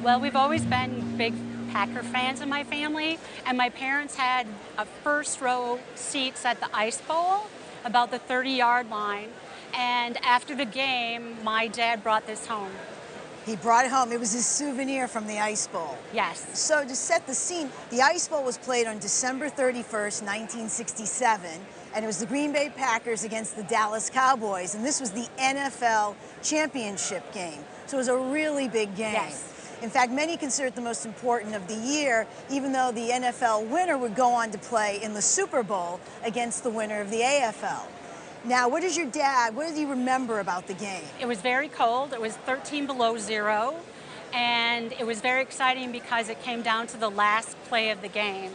Well, we've always been big Packer fans in my family, and my parents had a first row seats at the Ice Bowl, about the 30-yard line. And after the game, my dad brought this home. He brought it home. It was his souvenir from the Ice Bowl. Yes. So to set the scene, the Ice Bowl was played on December 31st, 1967, and it was the Green Bay Packers against the Dallas Cowboys, and this was the NFL championship game. So it was a really big game. Yes. In fact, many consider it the most important of the year, even though the NFL winner would go on to play in the Super Bowl against the winner of the AFL. Now, what does he remember about the game? It was very cold. It was 13 below zero. And it was very exciting because it came down to the last play of the game.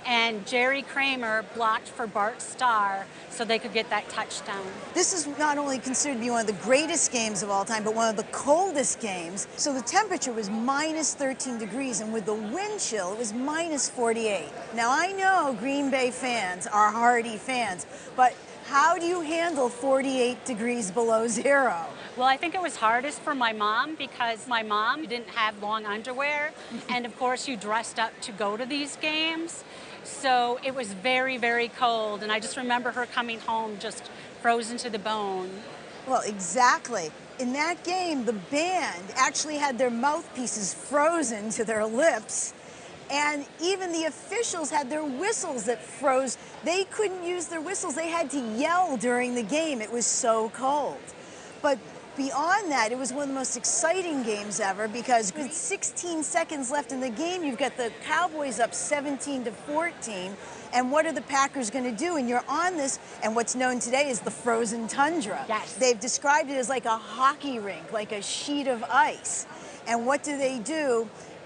And Jerry Kramer blocked for Bart Starr so they could get that touchdown. This is not only considered to be one of the greatest games of all time, but one of the coldest games. So the temperature was minus 13 degrees, and with the wind chill, it was minus 48. Now, I know Green Bay fans are hardy fans, but how do you handle 48 degrees below zero? Well, I think it was hardest for my mom because my mom didn't have long underwear. And of course, you dressed up to go to these games. So it was very, very cold. And I just remember her coming home just frozen to the bone. Well, exactly. In that game, the band actually had their mouthpieces frozen to their lips. And even the officials had their whistles that froze. They couldn't use their whistles. They had to yell during the game. It was so cold. But beyond that, it was one of the most exciting games ever because with 16 seconds left in the game, you've got the Cowboys up 17-14. And what are the Packers going to do? And you're on this, and what's known today is the frozen tundra. Yes. They've described it as like a hockey rink, like a sheet of ice. And what do?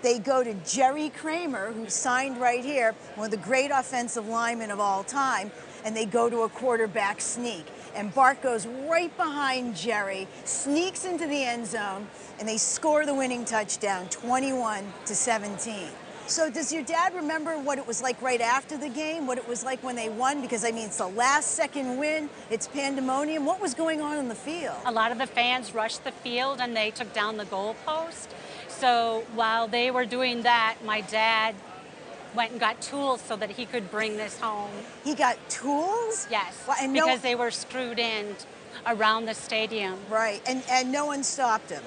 They go to Jerry Kramer, who's signed right here, one of the great offensive linemen of all time, and they go to a quarterback sneak. And Bart goes right behind Jerry, sneaks into the end zone, and they score the winning touchdown, 21-17. So does your dad remember what it was like right after the game, what it was like when they won? Because, I mean, it's the last-second win, it's pandemonium. What was going on in the field? A lot of the fans rushed the field and they took down the goalpost. So while they were doing that, my dad went and got tools so that he could bring this home. He got tools? Yes, Well, and because they were screwed in around the stadium. Right, and no one stopped him.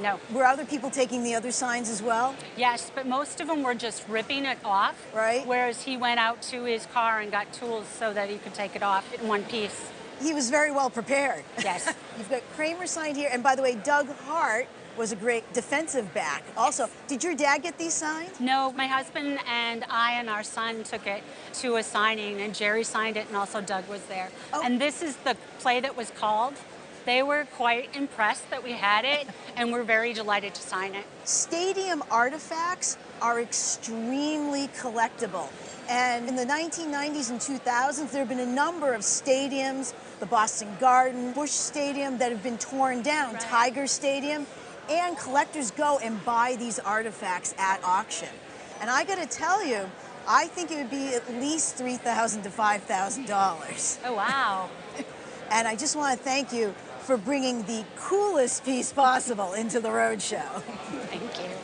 No. Were other people taking the other signs as well? Yes, but most of them were just ripping it off. Right. Whereas he went out to his car and got tools so that he could take it off in one piece. He was very well prepared. Yes. You've got Kramer signed here, and by the way, Doug Hart was a great defensive back. Also, did your dad get these signed? No, my husband and I and our son took it to a signing, and Jerry signed it, and also Doug was there. Oh. And this is the play that was called. They were quite impressed that we had it, and we're very delighted to sign it. Stadium artifacts are extremely collectible. And in the 1990s and 2000s, there have been a number of stadiums, the Boston Garden, Busch Stadium, that have been torn down, Right. Tiger Stadium, and collectors go and buy these artifacts at auction. And I gotta tell you, I think it would be at least $3,000 to $5,000. Oh, wow. And I just want to thank you for bringing the coolest piece possible into the roadshow. Thank you.